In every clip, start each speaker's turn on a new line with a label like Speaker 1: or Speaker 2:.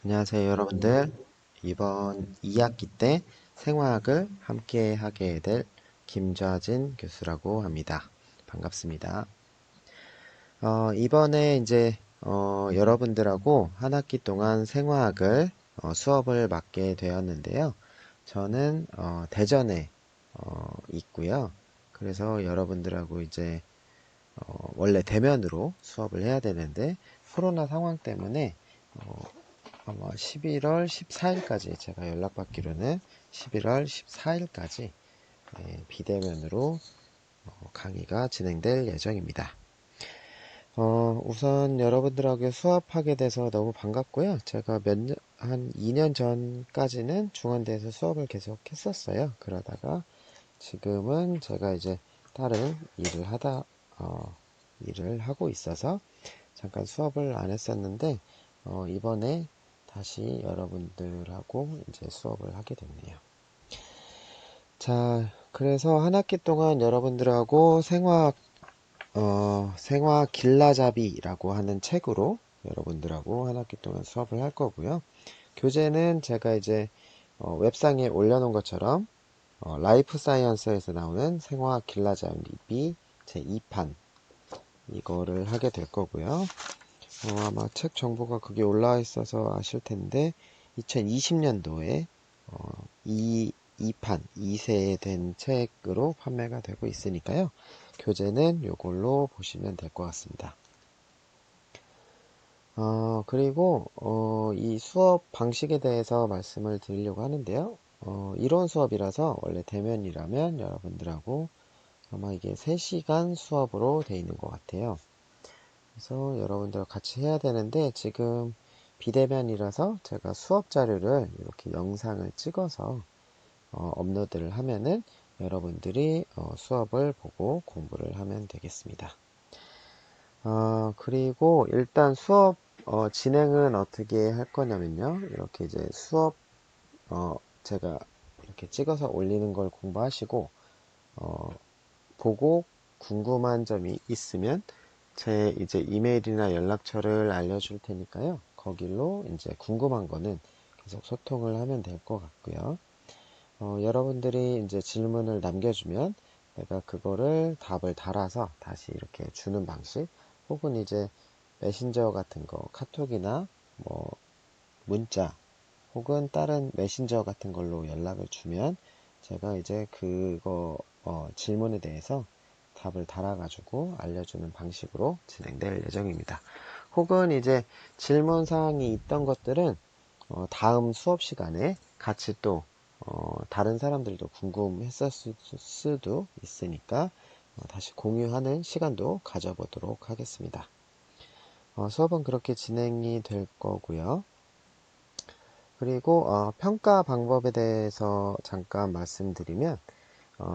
Speaker 1: 안녕하세요, 여러분들. 이번 2학기 때 생화학을 함께 하게 될 김좌진 교수라고 합니다. 반갑습니다. 이번에 이제 여러분들하고 한 학기 동안 생화학을 수업을 맡게 되었는데요. 저는 대전에 있고요. 그래서 여러분들하고 이제 원래 대면으로 수업을 해야 되는데 코로나 상황 때문에 아마 11월 14일까지 제가 연락받기로는 11월 14일까지 비대면으로 강의가 진행될 예정입니다. 우선 여러분들하고 수업하게 돼서 너무 반갑고요. 제가 한 2년 전까지는 중원대에서 수업을 계속 했었어요. 그러다가 지금은 제가 이제 다른 일을 하고 있어서 잠깐 수업을 안 했었는데, 이번에 다시 여러분들하고 이제 수업을 하게 됐네요. 자, 그래서 한 학기 동안 여러분들하고 생화 길라잡이라고 하는 책으로 여러분들하고 한 학기 동안 수업을 할 거고요. 교재는 제가 이제 웹상에 올려놓은 것처럼 라이프 사이언스에서 나오는 생화 길라잡이 제2판 이거를 하게 될 거고요. 아마 책 정보가 거기 올라와 있어서 아실 텐데 2020년도에 어, 2판 2세 된 책으로 판매가 되고 있으니까요. 교재는 이걸로 보시면 될 것 같습니다. 그리고 이 수업 방식에 대해서 말씀을 드리려고 하는데요. 이론 수업이라서 원래 대면이라면 여러분들하고 아마 이게 3시간 수업으로 되어 있는 것 같아요. 그래서 여러분들 같이 해야 되는데 지금 비대면이라서 제가 수업 자료를 이렇게 영상을 찍어서 업로드를 하면은 여러분들이 수업을 보고 공부를 하면 되겠습니다. 그리고 일단 수업 진행은 어떻게 할 거냐면요. 이렇게 이제 수업 제가 이렇게 찍어서 올리는 걸 공부하시고 어, 보고 궁금한 점이 있으면 제 이제 이메일이나 연락처를 알려줄 테니까요. 거길로 이제 궁금한 거는 계속 소통을 하면 될 것 같고요. 여러분들이 이제 질문을 남겨주면 내가 그거를 답을 달아서 다시 이렇게 주는 방식, 혹은 이제 메신저 같은 거, 카톡이나 뭐 문자, 혹은 다른 메신저 같은 걸로 연락을 주면 제가 이제 그거 질문에 대해서 답을 달아가지고 알려주는 방식으로 진행될 예정입니다. 혹은 이제 질문 사항이 있던 것들은 다음 수업 시간에 같이 또 다른 사람들도 궁금했을 수도 있으니까 다시 공유하는 시간도 가져보도록 하겠습니다. 수업은 그렇게 진행이 될 거고요. 그리고 평가 방법에 대해서 잠깐 말씀드리면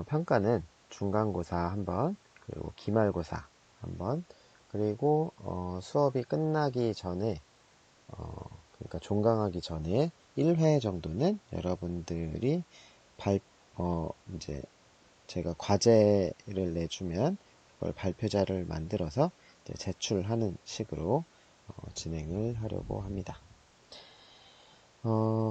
Speaker 1: 평가는 중간고사 한번, 그리고 기말고사 한번, 그리고 수업이 끝나기 전에 그러니까 종강하기 전에 1회 정도는 여러분들이 발 이제 제가 과제를 내주면 그걸 발표자를 만들어서 이제 제출하는 식으로 진행을 하려고 합니다.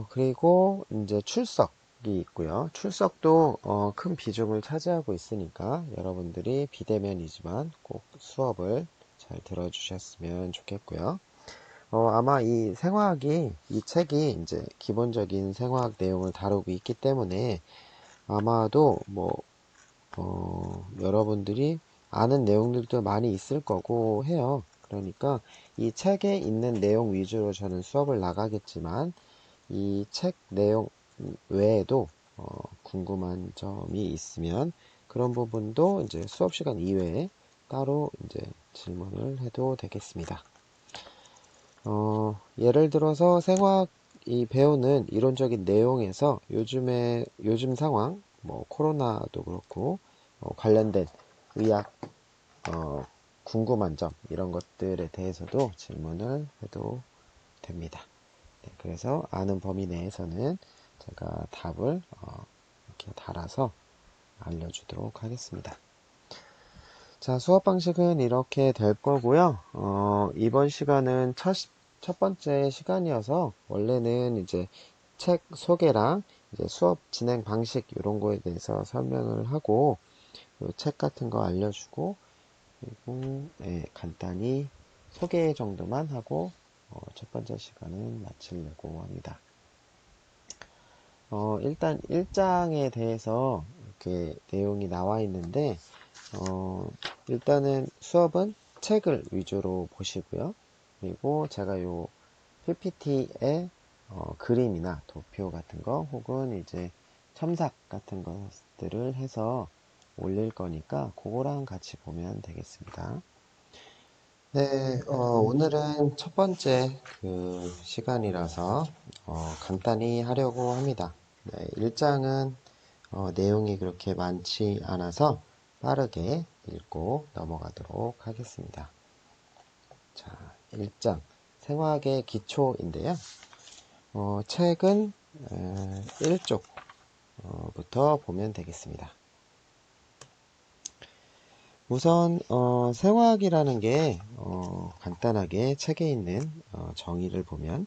Speaker 1: 그리고 이제 출석이 있고요. 출석도 큰 비중을 차지하고 있으니까 여러분들이 비대면이지만 꼭 수업을 잘 들어주셨으면 좋겠고요. 아마 이 생화학이, 이 책이 이제 기본적인 생화학 내용을 다루고 있기 때문에 아마도 뭐, 여러분들이 아는 내용들도 많이 있을 거고 해요. 그러니까 이 책에 있는 내용 위주로 저는 수업을 나가겠지만 이 책 내용 외에도 궁금한 점이 있으면 그런 부분도 이제 수업 시간 이외에 따로 이제 질문을 해도 되겠습니다. 예를 들어서 생화학이 배우는 이론적인 내용에서 요즘 상황, 뭐 코로나도 그렇고 관련된 의학 궁금한 점 이런 것들에 대해서도 질문을 해도 됩니다. 네, 그래서 아는 범위 내에서는 제가 답을 이렇게 달아서 알려주도록 하겠습니다. 자, 수업 방식은 이렇게 될 거고요. 이번 시간은 첫 번째 시간이어서 원래는 이제 책 소개랑 이제 수업 진행 방식 이런 거에 대해서 설명을 하고 책 같은 거 알려주고 그리고 간단히 소개 정도만 하고 첫 번째 시간은 마치려고 합니다. 일단 1장에 대해서 이렇게 내용이 나와 있는데 일단은 수업은 책을 위주로 보시고요. 그리고 제가 요 PPT에 그림이나 도표 같은 거 혹은 이제 첨삭 같은 것들을 해서 올릴 거니까 그거랑 같이 보면 되겠습니다. 네, 오늘은 첫 번째 그 시간이라서 간단히 하려고 합니다. 네, 1장은 내용이 그렇게 많지 않아서 빠르게 읽고 넘어가도록 하겠습니다. 자, 1장 생화학의 기초인데요. 책은 1쪽부터 보면 되겠습니다. 우선 생화학이라는 게 간단하게 책에 있는 정의를 보면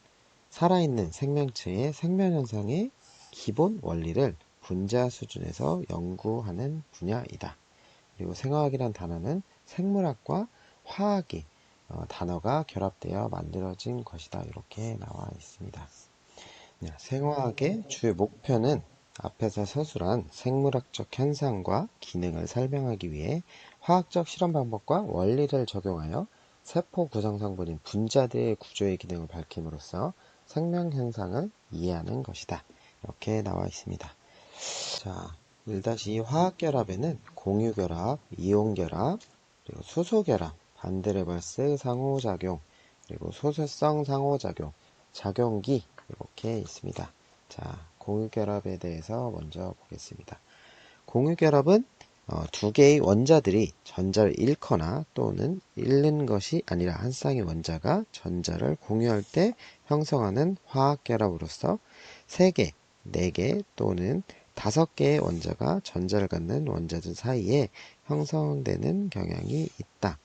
Speaker 1: 살아있는 생명체의 생명현상의 기본 원리를 분자 수준에서 연구하는 분야이다. 그리고 생화학이란 단어는 생물학과 화학이 단어가 결합되어 만들어진 것이다. 이렇게 나와 있습니다. 생화학의 주요 목표는 앞에서 서술한 생물학적 현상과 기능을 설명하기 위해 화학적 실험 방법과 원리를 적용하여 세포 구성 성분인 분자들의 구조의 기능을 밝힘으로써 생명 현상을 이해하는 것이다. 이렇게 나와 있습니다. 자, 1-2 화학결합에는 공유결합, 이온결합, 그리고 수소결합, 반드레벌스 상호작용, 그리고 소수성 상호작용, 작용기 이렇게 있습니다. 자, 공유결합에 대해서 먼저 보겠습니다. 공유결합은 두 개의 원자들이 전자를 잃거나 또는 잃는 것이 아니라 한 쌍의 원자가 전자를 공유할 때 형성하는 화학결합으로서 3개, 4개 또는 5개의 원자가 전자를 갖는 원자들 사이에 형성되는 경향이 있다.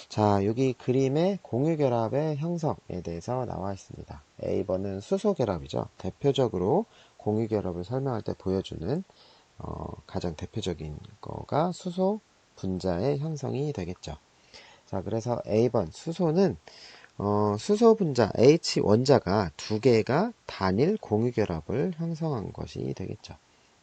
Speaker 1: 자, 여기 그림의 공유결합의 형성에 대해서 나와 있습니다. A번은 수소결합이죠. 대표적으로 공유결합을 설명할 때 보여주는 가장 대표적인 거가 수소 분자의 형성이 되겠죠. 자, 그래서 A번 수소는 수소 분자 H 원자가 두 개가 단일 공유결합을 형성한 것이 되겠죠.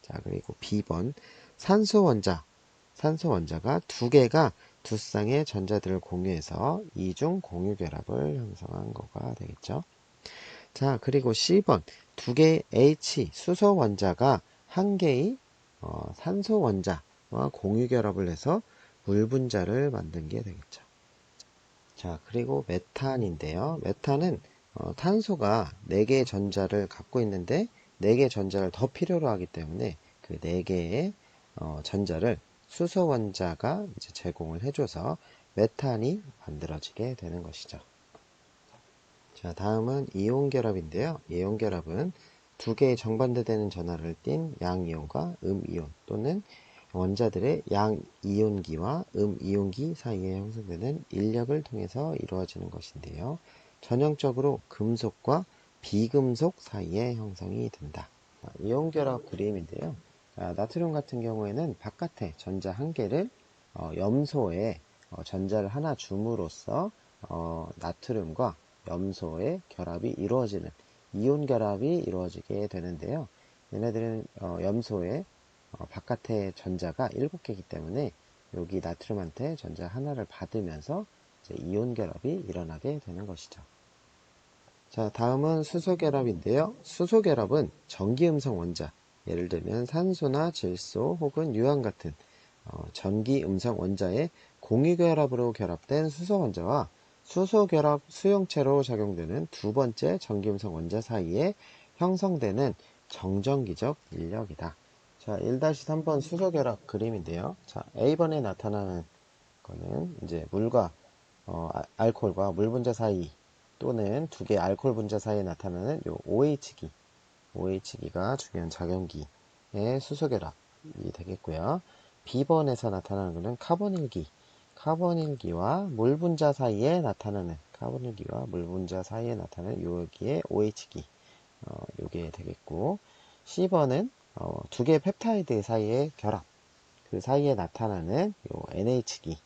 Speaker 1: 자, 그리고 B번 산소 원자가 두 개가 두 쌍의 전자들을 공유해서 이중 공유결합을 형성한 거가 되겠죠. 자, 그리고 C번 두 개의 H 수소 원자가 한 개의 산소 원자와 공유결합을 해서 물 분자를 만든 게 되겠죠. 자, 그리고 메탄인데요. 메탄은 탄소가 4개의 전자를 갖고 있는데 4개의 전자를 더 필요로 하기 때문에 그 4개의 전자를 수소 원자가 이제 제공을 해줘서 메탄이 만들어지게 되는 것이죠. 자, 다음은 이온 결합인데요. 이온 결합은 두 개의 정반대되는 전하를 띤 양이온과 음이온 또는 원자들의 양이온기와 음이온기 사이에 형성되는 인력을 통해서 이루어지는 것인데요. 전형적으로 금속과 비금속 사이에 형성이 된다. 이온 결합 그림인데요. 나트륨 같은 경우에는 바깥에 전자 한 개를 염소에 전자를 하나 줌으로써 나트륨과 염소의 결합이 이루어지는 이온 결합이 이루어지게 되는데요. 얘네들은 염소의 바깥에 전자가 7개이기 때문에 여기 나트륨한테 전자 하나를 받으면서 이제 이온 결합이 일어나게 되는 것이죠. 자, 다음은 수소 결합인데요. 수소 결합은 전기 음성 원자, 예를 들면 산소나 질소 혹은 유황 같은 전기 음성 원자의 공유 결합으로 결합된 수소 원자와 수소 결합 수용체로 작용되는 두 번째 전기 음성 원자 사이에 형성되는 정전기적 인력이다. 자, 1-3번 수소 결합 그림인데요. 자, A번에 나타나는 거는 이제 물과 알코올과 물 분자 사이 또는 두 개의 알코올 분자 사이에 나타나는 요 OH기가 중요한 작용기의 수소 결합이 되겠고요. B번에서 나타나는 것은 카본일기와 물 분자 사이에 나타나는 카보닐기와 물 분자 사이에 나타나는 여기에 OH기, 요게 되겠고, C번은 두 개의 펩타이드 사이의 결합, 그 사이에 나타나는 요 NH기,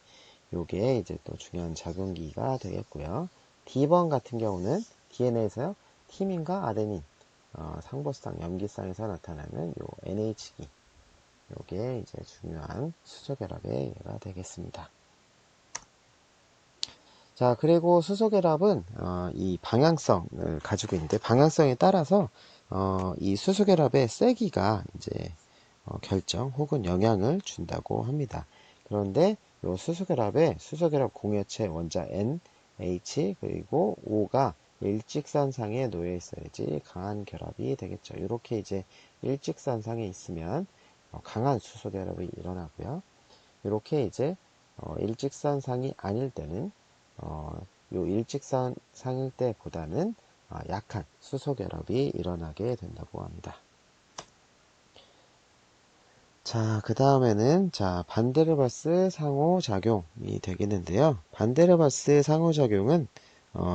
Speaker 1: 요게 이제 또 중요한 작용기가 되겠고요. D번 같은 경우는 DNA에서 티민과 아데닌, 상보성, 염기쌍에서 나타나는 요 NH기, 요게 이제 중요한 수소결합의 예가 되겠습니다. 자, 그리고 수소결합은 이 방향성을 가지고 있는데, 방향성에 따라서 이 수소결합의 세기가 이제 결정 혹은 영향을 준다고 합니다. 그런데 이 수소결합 공여체 원자 N, H 그리고 O가 일직선상에 놓여 있어야지 강한 결합이 되겠죠. 이렇게 이제 일직선상에 있으면 강한 수소결합이 일어나고요. 이렇게 이제 일직선상이 아닐 때는 요 일직선상일 때보다는 약한 수소결합이 일어나게 된다고 합니다. 자, 그 다음에는 반데르발스 상호작용이 되겠는데요. 반데르발스 상호작용은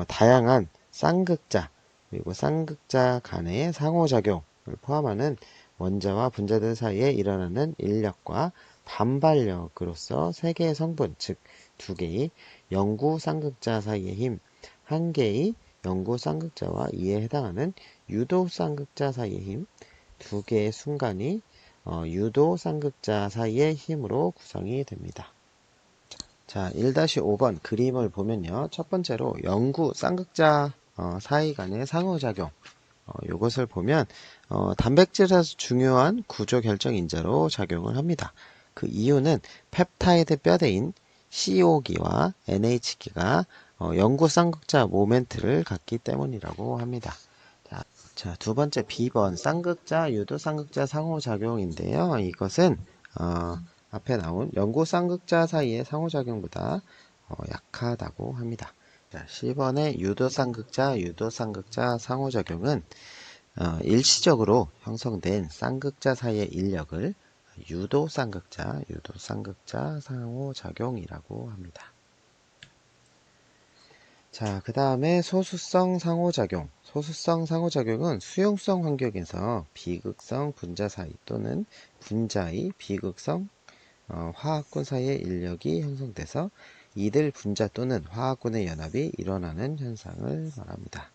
Speaker 1: 다양한 쌍극자 그리고 쌍극자 간의 상호작용을 포함하는 원자와 분자들 사이에 일어나는 인력과 반발력으로서 세 개의 성분, 즉 두 개의 영구 쌍극자 사이의 힘, 한 개의 영구 쌍극자와 이에 해당하는 유도 쌍극자 사이의 힘, 두 개의 순간이 유도 쌍극자 사이의 힘으로 구성이 됩니다. 자, 1-5번 그림을 보면요. 첫 번째로 영구 쌍극자 사이 간의 상호작용, 이것을 보면 단백질에서 중요한 구조 결정 인자로 작용을 합니다. 그 이유는 펩타이드 뼈대인 CO기와 NH기가 영구 쌍극자 모멘트를 갖기 때문이라고 합니다. 자, 두 번째 B번 쌍극자, 유도 쌍극자 상호작용인데요. 이것은 앞에 나온 영구 쌍극자 사이의 상호작용보다 약하다고 합니다. 자, C번의 유도 쌍극자 상호작용은 일시적으로 형성된 쌍극자 사이의 인력을 유도 쌍극자 상호작용이라고 합니다. 자, 그 다음에 소수성 상호작용. 소수성 상호작용은 수용성 환경에서 비극성 분자 사이 또는 분자의 비극성 화학군 사이의 인력이 형성돼서 이들 분자 또는 화학군의 연합이 일어나는 현상을 말합니다.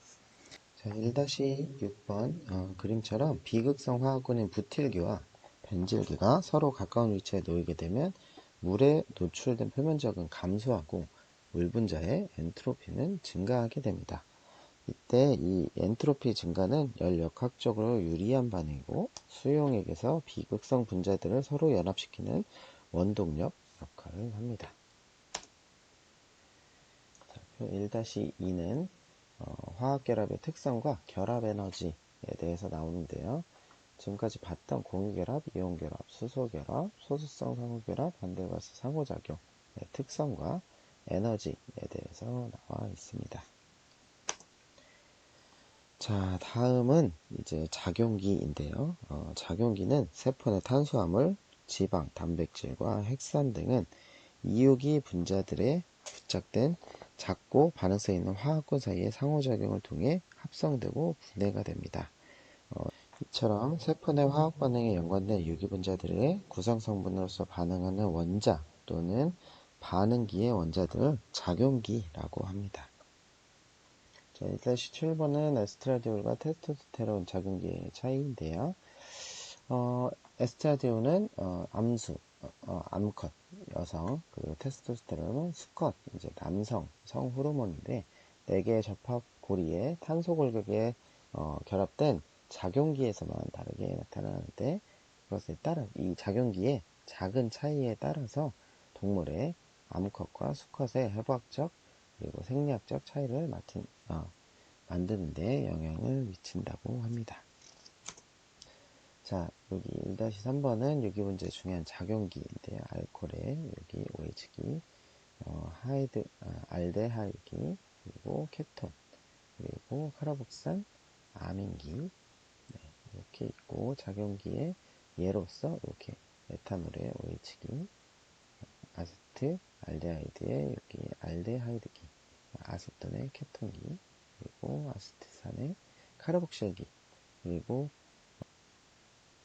Speaker 1: 자, 1-6번 그림처럼 비극성 화학군인 부틸기와 벤질기가 서로 가까운 위치에 놓이게 되면 물에 노출된 표면적은 감소하고 물 분자의 엔트로피는 증가하게 됩니다. 이때 이 엔트로피 증가는 열역학적으로 유리한 반응이고 수용액에서 비극성 분자들을 서로 연합시키는 원동력 역할을 합니다. 자, 표 1-2는 화학결합의 특성과 결합에너지에 대해서 나오는데요. 지금까지 봤던 공유결합, 이온결합, 수소결합, 소수성 상호결합, 반데르발스 상호작용의 특성과 에너지에 대해서 나와 있습니다. 자, 다음은 이제 작용기인데요. 작용기는 세포 내 탄수화물, 지방, 단백질과 핵산 등은 이유기 분자들의 부착된 작고 반응성 있는 화학군 사이의 상호작용을 통해 합성되고 분해가 됩니다. 이처럼 세포 내 화학 반응에 연관된 유기 분자들의 구성 성분으로서 반응하는 원자 또는 반응기의 원자들을 작용기라고 합니다. 자, 1-7번은 에스트라디올과 테스토스테론 작용기의 차이인데요. 에스트라디올은 암컷, 여성, 그리고 테스토스테론은 수컷, 이제 남성, 성 호르몬인데 4개의 접합 고리에 탄소 골격에 결합된 작용기에서만 다르게 나타나는데 그것에 따라 이 작용기의 작은 차이에 따라서 동물의 암컷과 수컷의 해부학적 그리고 생리학적 차이를 만드는데 영향을 미친다고 합니다. 자, 여기 1-3번은 유기분자의 중요한 작용기인데요. 알코올의 여기 OH기, 알데하이드기, 그리고 케톤, 그리고 카르복산, 아민기, 네, 이렇게 있고 작용기의 예로서 이렇게 에탄올의 OH기, 아세트, 알데하이드의 여기 알데하이드기, 아세톤의 케톤기, 그리고 아세트산의 카르복실기, 그리고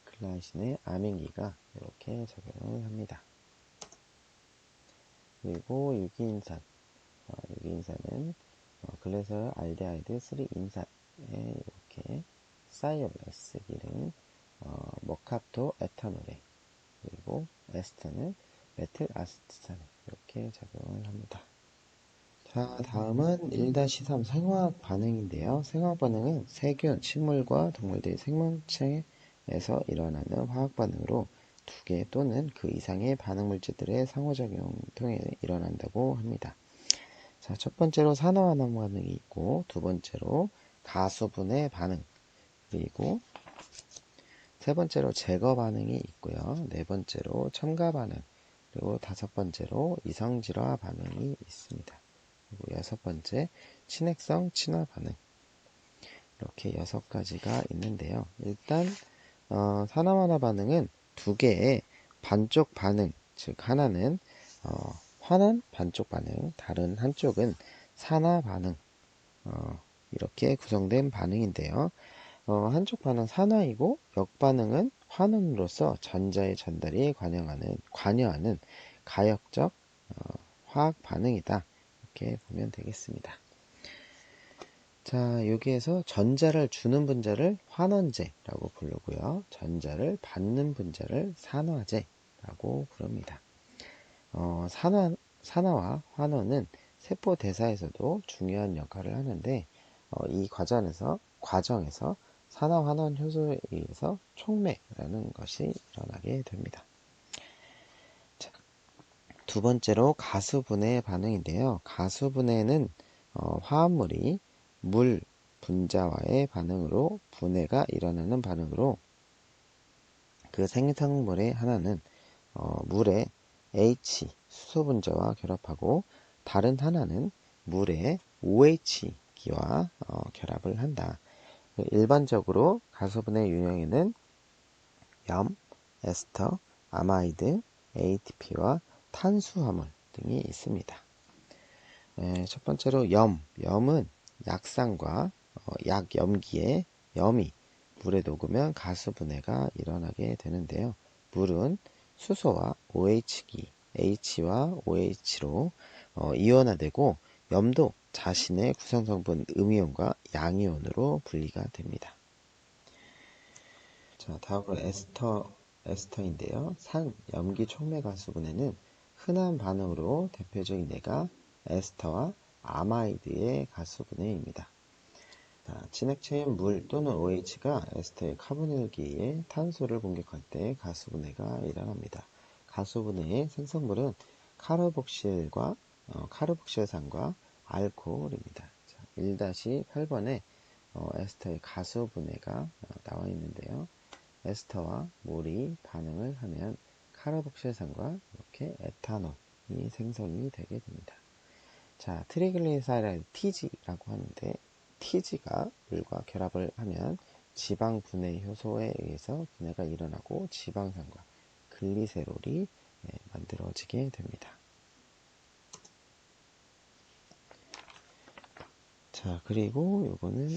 Speaker 1: 글라이신의 아민기가 이렇게 작용을 합니다. 그리고 유기인산, 유기인산은 글레설 알데하이드 3인산에 이렇게 사이올 S기는 머캅토 에탄올에, 그리고 에스터는 메틸 아세트산에 이렇게 작용을 합니다. 자, 다음은 1-3 생화학 반응인데요. 생화학 반응은 세균, 식물과 동물들의 생명체에서 일어나는 화학 반응으로 두 개 또는 그 이상의 반응 물질들의 상호작용을 통해 일어난다고 합니다. 자, 첫 번째로 산화환원 반응이 있고, 두 번째로 가수분해 반응, 그리고 세 번째로 제거 반응이 있고요. 네 번째로 첨가 반응, 그리고 다섯 번째로 이성질화 반응이 있습니다. 그리고 여섯 번째 친핵성 친화 반응, 이렇게 여섯 가지가 있는데요. 일단 산화환화 반응은 두 개의 반쪽 반응, 즉 하나는 환원 반쪽 반응, 다른 한쪽은 산화 반응, 이렇게 구성된 반응인데요. 한쪽 반응 산화이고 역반응은 환원으로서 전자의 전달이 관여하는 가역적 화학 반응이다. 이렇게 보면 되겠습니다. 자, 여기에서 전자를 주는 분자를 환원제라고 부르고요. 전자를 받는 분자를 산화제라고 부릅니다. 산화와 환원은 세포 대사에서도 중요한 역할을 하는데 이 과정에서 산화 환원 효소에 의해서 촉매라는 것이 일어나게 됩니다. 자, 두 번째로 가수분해 반응인데요. 가수분해는 화합물이 물 분자와의 반응으로 분해가 일어나는 반응으로 그 생성물의 하나는 물에 H 수소 분자와 결합하고 다른 하나는 물에 OH 기와 결합을 한다. 일반적으로 가수분해 유형에는 염, 에스터, 아마이드, ATP와 탄수화물 등이 있습니다. 첫 번째로 염은 약산과 약염기의 염이 물에 녹으면 가수분해가 일어나게 되는데요. 물은 수소와 OH기, H와 OH로 이온화되고 염도 자신의 구성성분 음이온과 양이온으로 분리가 됩니다. 자, 다음으로 에스터인데요. 염기 촉매 가수분해는 흔한 반응으로 대표적인 예가 에스터와 아마이드의 가수분해입니다. 진액체인 물 또는 OH가 에스터의 카보닐기에 의해 탄소를 공격할 때 가수분해가 일어납니다. 가수분해의 생성물은 카르복실산과 알코올입니다. 1-8번에 에스터의 가수분해가 나와 있는데요. 에스터와 물이 반응을 하면 카르복실산과 이렇게 에탄올이 생성이 되게 됩니다. 자, 트리글리사라이드 TG라고 하는데 TG가 물과 결합을 하면 지방 분해 효소에 의해서 분해가 일어나고 지방산과 글리세롤이 만들어지게 됩니다. 자, 그리고 요거는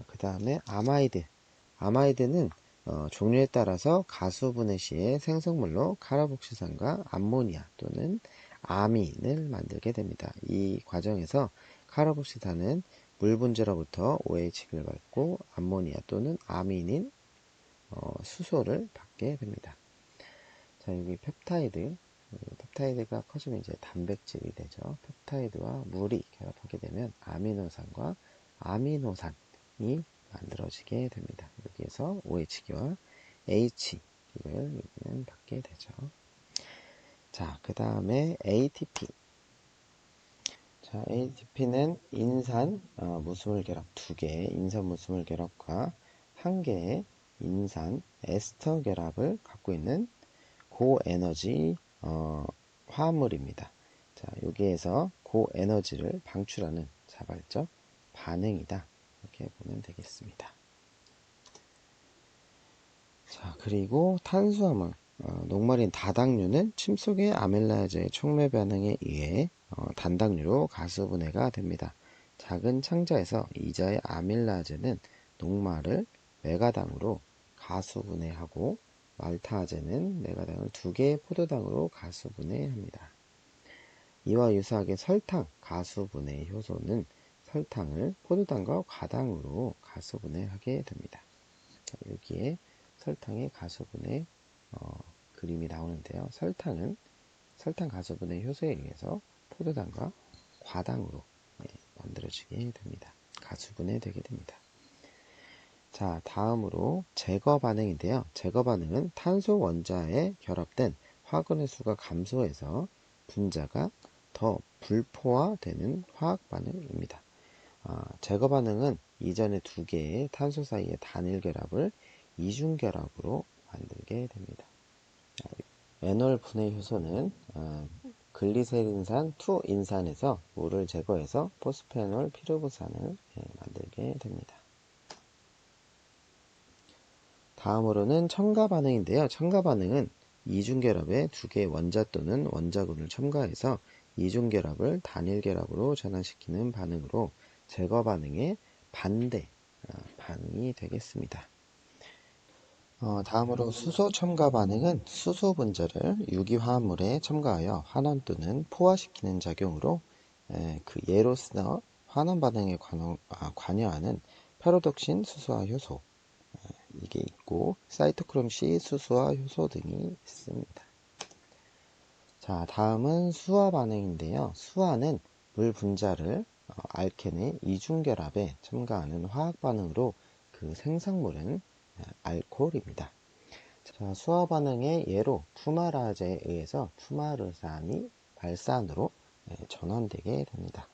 Speaker 1: 그 다음에 아마이드는 종류에 따라서 가수분해 시에 생성물로 카르복실산과 암모니아 또는 아민을 만들게 됩니다. 이 과정에서 카르복실산은 물 분자로부터 OH를 받고 암모니아 또는 아민인 수소를 받게 됩니다. 자, 여기 펩타이드가 커지면 이제 단백질이 되죠. 펩타이드와 물이 결합하게 되면 아미노산과 아미노산이 만들어지게 됩니다. 여기에서 OH기와 H기를 여기는 받게 되죠. 자, 그 다음에 ATP. 자, ATP는 인산 무수물 결합 2개의 인산 무수물 결합과 1개의 인산 에스터 결합을 갖고 있는 고에너지 화합물입니다. 자, 여기에서 고에너지를 방출하는 자발적 반응이다. 이렇게 보면 되겠습니다. 자, 그리고 탄수화물, 녹말인 다당류는 침 속의 아밀라제의 촉매 반응에 의해 단당류로 가수분해가 됩니다. 작은 창자에서 이자의 아밀라제는 녹말을 메가당으로 가수분해하고 말타아제는 메가당을 2개의 포도당으로 가수분해합니다. 이와 유사하게 설탕 가수분해 효소는 설탕을 포도당과 과당으로 가수분해하게 됩니다. 자, 여기에 설탕의 가수분해 그림이 나오는데요. 설탕은 설탕 가수분해 효소에 의해서 포도당과 과당으로 만들어지게 됩니다. 가수분해되게 됩니다. 자, 다음으로 제거 반응인데요. 제거 반응은 탄소 원자에 결합된 화학원의 수가 감소해서 분자가 더 불포화되는 화학 반응입니다. 제거 반응은 이전의 2개의 탄소 사이의 단일 결합을 이중 결합으로 만들게 됩니다. 에놀 분해 효소는 글리세린산 2인산에서 물을 제거해서 포스페놀 피루브산을 만들게 됩니다. 다음으로는 첨가 반응인데요. 첨가 반응은 이중결합에 2개의 원자 또는 원자군을 첨가해서 이중결합을 단일결합으로 전환시키는 반응으로 제거 반응의 반대 반응이 되겠습니다. 다음으로 수소 첨가 반응은 수소 분자를 유기화합물에 첨가하여 환원 또는 포화시키는 작용으로 그 예로서 환원 반응에 관여하는 페로독신 수소화 효소 이게 있고 사이토크롬 C 수소화 효소 등이 있습니다. 자, 다음은 수화 반응인데요. 수화는 물 분자를 알켄의 이중결합에 첨가하는 화학 반응으로 그 생성물은 알코올입니다. 자, 수화 반응의 예로 푸마라제에 의해서 푸마르산이 발산으로 전환되게 됩니다.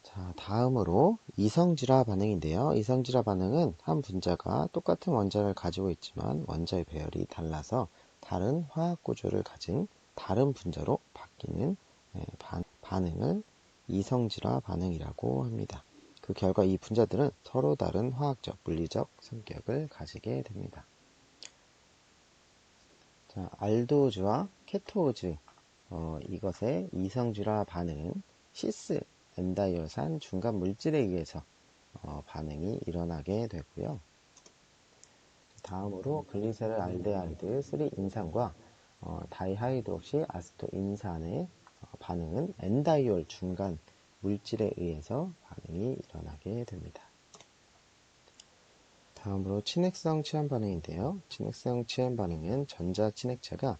Speaker 1: 자, 다음으로 이성질화 반응인데요. 이성질화 반응은 한 분자가 똑같은 원자를 가지고 있지만 원자의 배열이 달라서 다른 화학 구조를 가진 다른 분자로 바뀌는 반응을 이성질화 반응이라고 합니다. 그 결과 이 분자들은 서로 다른 화학적, 물리적 성격을 가지게 됩니다. 자, 알도즈와 케토즈 이것의 이성질화 반응은 시스 엔다이올산 중간 물질에 의해서 반응이 일어나게 되고요. 다음으로 글리세롤 알데하이드 3인산과 다이하이드록시 아세토인산의 반응은 엔다이올 중간 물질에 의해서 반응이 일어나게 됩니다. 다음으로 친핵성 취한 반응인데요. 친핵성 취한 반응은 전자 친핵체가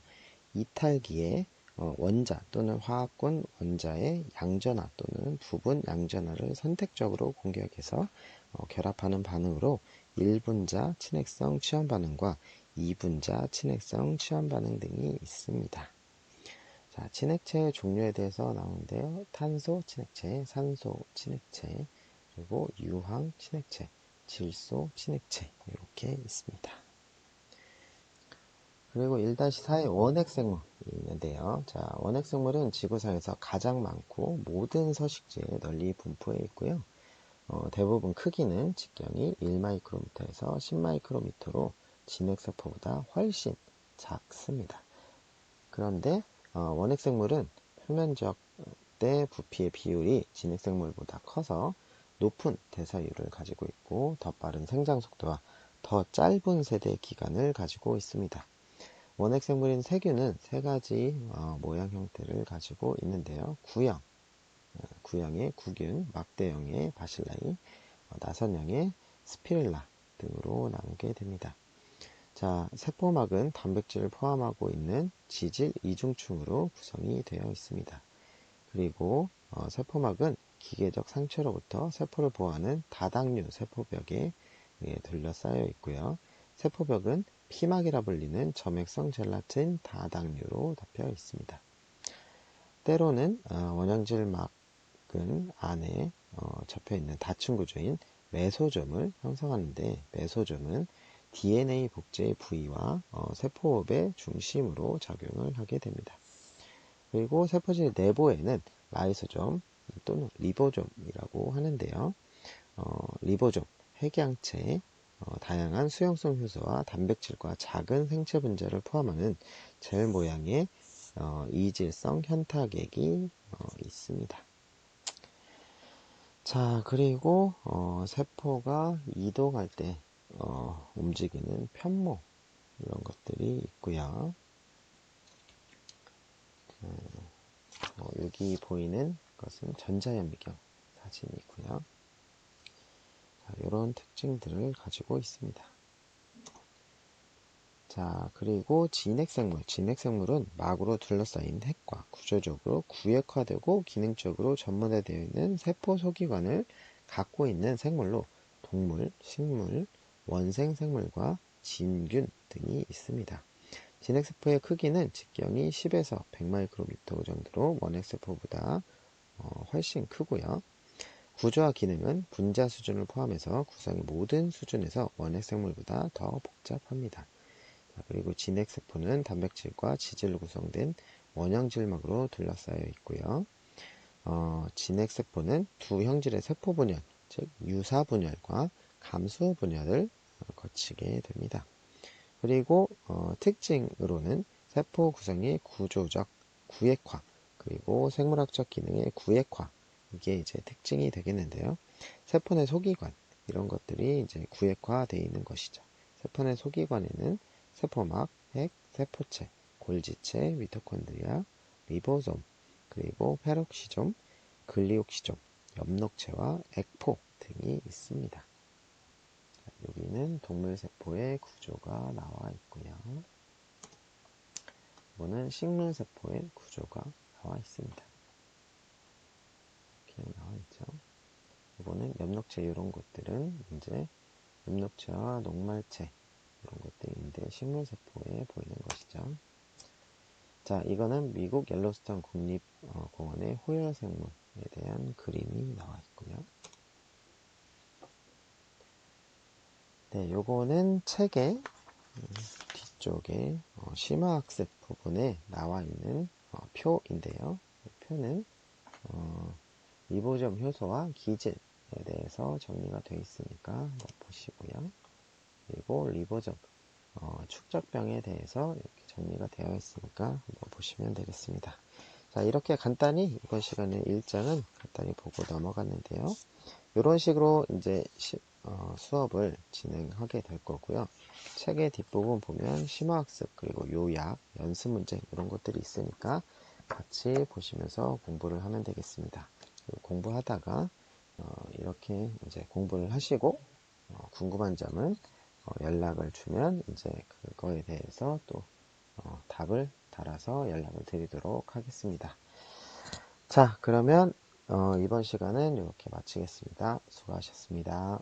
Speaker 1: 이탈기에 원자 또는 화학권 원자의 양전화 또는 부분 양전화를 선택적으로 공격해서 결합하는 반응으로 1분자 친핵성 취한 반응과 2분자 친핵성 취한 반응 등이 있습니다. 자, 친핵체의 종류에 대해서 나오는데요. 탄소 친핵체, 산소 친핵체, 그리고 유황 친핵체, 질소 친핵체 이렇게 있습니다. 그리고 1-4의 원핵생물이 있는데요. 자, 원핵생물은 지구상에서 가장 많고 모든 서식지에 널리 분포해 있고요. 대부분 크기는 직경이 1마이크로미터에서 10마이크로미터로 진핵세포보다 훨씬 작습니다. 그런데 원핵생물은 표면적 대 부피의 비율이 진핵생물보다 커서 높은 대사율을 가지고 있고 더 빠른 생장 속도와 더 짧은 세대 기간을 가지고 있습니다. 원핵생물인 세균은 3가지 모양 형태를 가지고 있는데요. 구형의 구균, 막대형의 바실라이, 나선형의 스피렐라 등으로 나누게 됩니다. 자, 세포막은 단백질을 포함하고 있는 지질 이중층으로 구성이 되어 있습니다. 그리고 세포막은 기계적 상처로부터 세포를 보호하는 다당류 세포벽에 둘러싸여 있고요. 세포벽은 피막이라 불리는 점액성 젤라틴 다당류로 덮여 있습니다. 때로는 원형질막은 안에 접혀 있는 다층 구조인 메소점을 형성하는데 메소점은 DNA 복제의 부위와 세포업의 중심으로 작용을 하게 됩니다. 그리고 세포질 내부에는 라이소점 또는 리보좀이라고 하는데요. 리보좀, 핵양체, 다양한 수용성 효소와 단백질과 작은 생체 분자를 포함하는 젤 모양의 이질성 현타객이 있습니다. 자, 그리고 세포가 이동할 때 움직이는 편모 이런 것들이 있고요. 여기 보이는 것은 전자현미경 사진이고요. 이런 특징들을 가지고 있습니다. 자, 그리고 진핵생물. 진핵생물은 막으로 둘러싸인 핵과 구조적으로 구획화되고 기능적으로 전문화되어 있는 세포 소기관을 갖고 있는 생물로 동물, 식물, 원생생물과 진균 등이 있습니다. 진핵세포의 크기는 직경이 10에서 100마이크로미터 정도로 원핵세포보다 훨씬 크고요. 구조와 기능은 분자 수준을 포함해서 구성의 모든 수준에서 원핵생물보다 더 복잡합니다. 그리고 진핵세포는 단백질과 지질로 구성된 원형질막으로 둘러싸여 있고요. 진핵세포는 두 형질의 세포분열, 즉 유사분열과 감수분열을 거치게 됩니다. 그리고 특징으로는 세포 구성의 구조적 구획화, 그리고 생물학적 기능의 구획화, 이게 이제 특징이 되겠는데요. 세포 내 소기관, 이런 것들이 이제 구획화되어 있는 것이죠. 세포 내 소기관에는 세포막, 핵, 세포체, 골지체, 미토콘드리아, 리보솜, 그리고 페록시좀, 글리옥시좀, 엽록체와 액포 등이 있습니다. 여기는 동물세포의 구조가 나와 있고요. 이거는 식물세포의 구조가 나와 있습니다. 이렇게 나와 있죠. 이거는 엽록체 이런 것들은 이제 엽록체와 녹말체 이런 것들인데 식물세포에 보이는 것이죠. 자, 이거는 미국 옐로스톤 국립공원의 호열생물에 대한 그림이 나와 있고요. 네, 요거는 책의 뒤쪽에 심화학습 부분에 나와 있는 표인데요. 이 표는 리보점 효소와 기질에 대해서 정리가 되어 있으니까 한번 보시고요. 그리고 리보점 축적병에 대해서 이렇게 정리가 되어 있으니까 한번 보시면 되겠습니다. 자, 이렇게 간단히 이번 시간에 1장은 간단히 보고 넘어갔는데요. 이런 식으로 이제 수업을 진행하게 될 거고요. 책의 뒷부분 보면 심화학습 그리고 요약, 연습 문제 이런 것들이 있으니까 같이 보시면서 공부를 하면 되겠습니다. 공부하다가 이렇게 이제 공부를 하시고 궁금한 점은 연락을 주면 이제 그거에 대해서 또 답을 달아서 연락을 드리도록 하겠습니다. 자, 그러면 이번 시간은 이렇게 마치겠습니다. 수고하셨습니다.